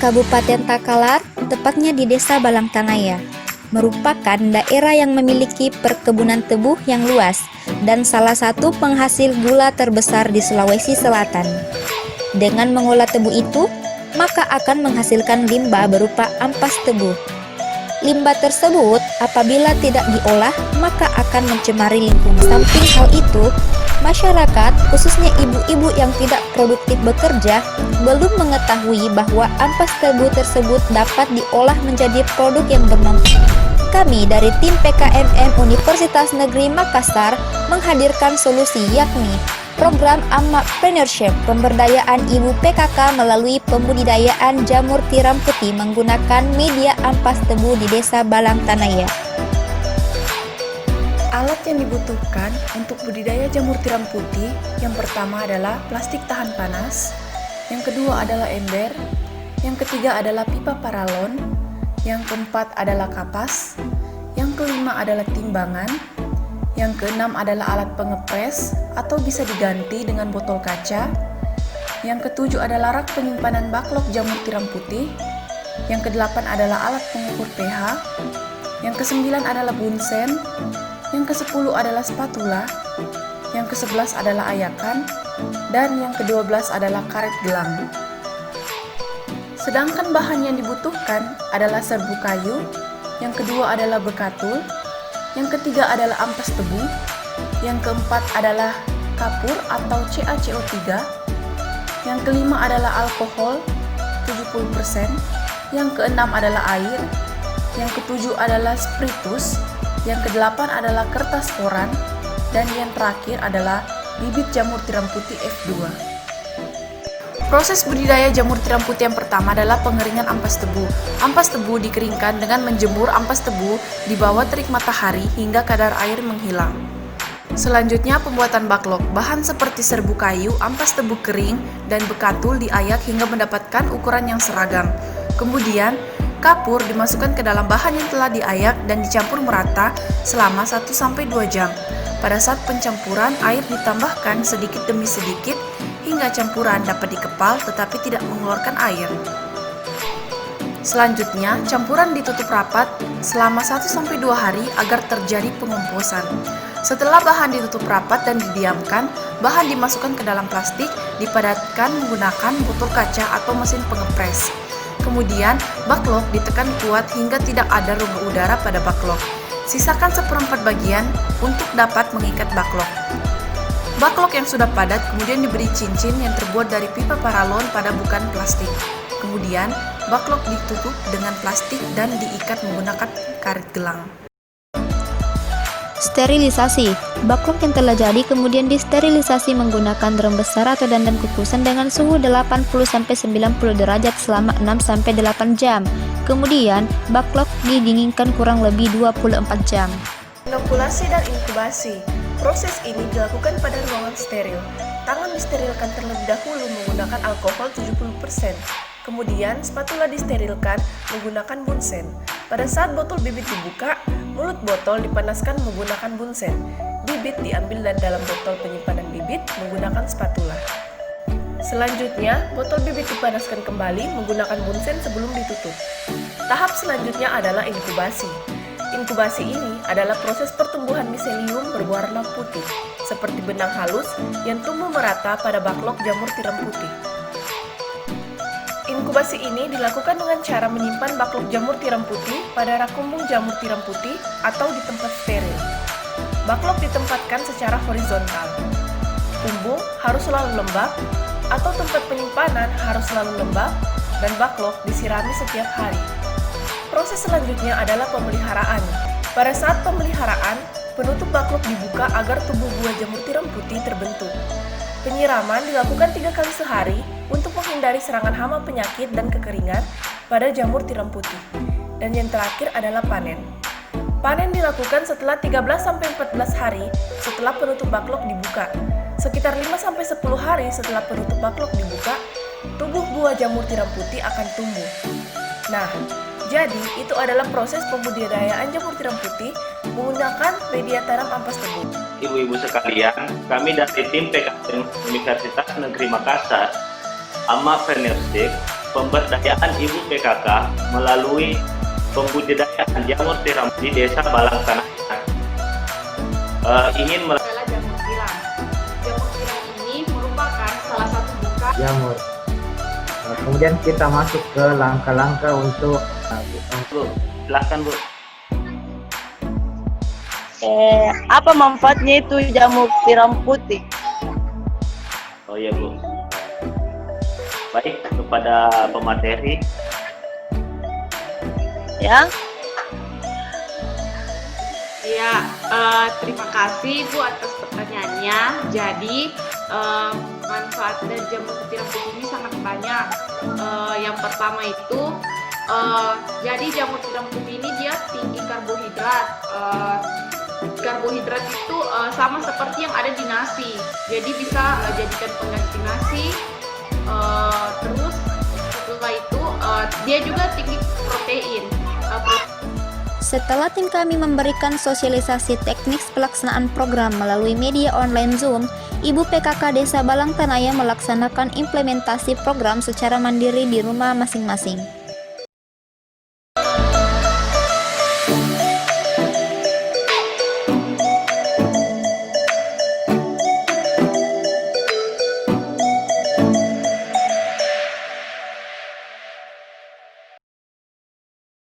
Kabupaten Takalar, tepatnya di Desa Balangtanaya, merupakan daerah yang memiliki perkebunan tebu yang luas dan salah satu penghasil gula terbesar di Sulawesi Selatan. Dengan mengolah tebu itu, maka akan menghasilkan limbah berupa ampas tebu. Limbah tersebut apabila tidak diolah maka akan mencemari lingkungan. Samping hal itu, masyarakat, khususnya ibu-ibu yang tidak produktif bekerja, belum mengetahui bahwa ampas tebu tersebut dapat diolah menjadi produk yang bermanfaat. Kami dari tim PKMM Universitas Negeri Makassar menghadirkan solusi, yakni program Amapreneurship, pemberdayaan ibu PKK melalui pembudidayaan jamur tiram putih menggunakan media ampas tebu di Desa Balangtanaya. Alat yang dibutuhkan untuk budidaya jamur tiram putih yang pertama adalah plastik tahan panas, yang kedua adalah ember, yang ketiga adalah pipa paralon, yang keempat adalah kapas, yang kelima adalah timbangan, yang keenam adalah alat pengepres atau bisa diganti dengan botol kaca, yang ketujuh adalah rak penyimpanan backlog jamur tiram putih, yang kedelapan adalah alat pengukur pH, yang kesembilan adalah bunsen, yang ke-10 adalah spatula, yang ke-11 adalah ayakan, dan yang ke-12 adalah karet gelang. Sedangkan bahan yang dibutuhkan adalah serbu kayu, yang kedua adalah bekatul, yang ketiga adalah ampas tebu, yang keempat adalah kapur atau CaCO3, yang kelima adalah alkohol 70%, yang keenam adalah air, yang ketujuh adalah spiritus, yang kedelapan adalah kertas koran, dan yang terakhir adalah bibit jamur tiram putih F2. Proses budidaya jamur tiram putih yang pertama adalah pengeringan ampas tebu. Ampas tebu dikeringkan dengan menjemur ampas tebu di bawah terik matahari hingga kadar air menghilang. Selanjutnya pembuatan backlog. Bahan seperti serbu kayu, ampas tebu kering, dan bekatul diayak hingga mendapatkan ukuran yang seragam. Kemudian kapur dimasukkan ke dalam bahan yang telah diayak dan dicampur merata selama 1-2 jam. Pada saat pencampuran, air ditambahkan sedikit demi sedikit hingga campuran dapat dikepal tetapi tidak mengeluarkan air. Selanjutnya, campuran ditutup rapat selama 1-2 hari agar terjadi pengomposan. Setelah bahan ditutup rapat dan didiamkan, bahan dimasukkan ke dalam plastik, dipadatkan menggunakan botol kaca atau mesin pengepres. Kemudian, backlog ditekan kuat hingga tidak ada rongga udara pada backlog. Sisakan 1/4 bagian untuk dapat mengikat backlog. Backlog yang sudah padat kemudian diberi cincin yang terbuat dari pipa paralon pada bukan plastik. Kemudian, backlog ditutup dengan plastik dan diikat menggunakan karet gelang. Sterilisasi. Backlog yang telah jadi kemudian disterilisasi menggunakan drum besar atau dandan kukusan dengan suhu 80-90 derajat selama 6-8 jam. Kemudian, backlog didinginkan kurang lebih 24 jam. Inokulasi dan inkubasi. Proses ini dilakukan pada ruangan steril. Tangan disterilkan terlebih dahulu menggunakan alkohol 70%. Kemudian, spatula disterilkan menggunakan bunsen. Pada saat botol bibit dibuka, mulut botol dipanaskan menggunakan bunsen. Bibit diambil dari dalam botol penyimpanan bibit menggunakan spatula. Selanjutnya, botol bibit dipanaskan kembali menggunakan bunsen sebelum ditutup. Tahap selanjutnya adalah inkubasi. Inkubasi ini adalah proses pertumbuhan miselium berwarna putih, seperti benang halus yang tumbuh merata pada backlog jamur tiram putih. Inkubasi ini dilakukan dengan cara menyimpan backlog jamur tiram putih pada rak kumbung jamur tiram putih atau di tempat steril. Backlog ditempatkan secara horizontal. Kumbung harus selalu lembab, atau tempat penyimpanan harus selalu lembab, dan backlog disirami setiap hari. Proses selanjutnya adalah pemeliharaan. Pada saat pemeliharaan, penutup backlog dibuka agar tubuh buah jamur tiram putih terbentuk. Penyiraman dilakukan 3 kali sehari untuk menghindari serangan hama penyakit dan kekeringan pada jamur tiram putih. Dan yang terakhir adalah panen. Panen dilakukan setelah 13-14 hari setelah penutup backlog dibuka. Sekitar 5-10 hari setelah penutup backlog dibuka, tubuh buah jamur tiram putih akan tumbuh. Nah, jadi itu adalah proses pembudidayaan jamur tiram putih menggunakan media tanam ampas tebu. Ibu-ibu sekalian, kami dari tim PKMM Universitas Negeri Makassar, Amapreneurship, pemberdayaan ibu PKK melalui pembudidayaan jamur tiram di Desa Balangtanaya. Ingin Adalah jamur tiram. Jamur tiram ini merupakan salah satu buka jamur. Kemudian kita masuk ke langkah-langkah untuk Bu, silakan Bu. Apa manfaatnya itu jamur tiram putih? Oh iya Bu. Baik, kepada pemateri. Ya, Ya, terima kasih Bu atas pertanyaannya. Jadi, manfaat dari jamur tiram putih ini sangat banyak. Yang pertama itu, jadi jamur tiram putih ini dia tinggi karbohidrat. Karbohidrat itu sama seperti yang ada di nasi. Jadi bisa jadikan pengganti nasi. Terus setelah itu dia juga tinggi protein. Setelah tim kami memberikan sosialisasi teknis pelaksanaan program melalui media online Zoom, Ibu PKK Desa Balangtanaya melaksanakan implementasi program secara mandiri di rumah masing-masing.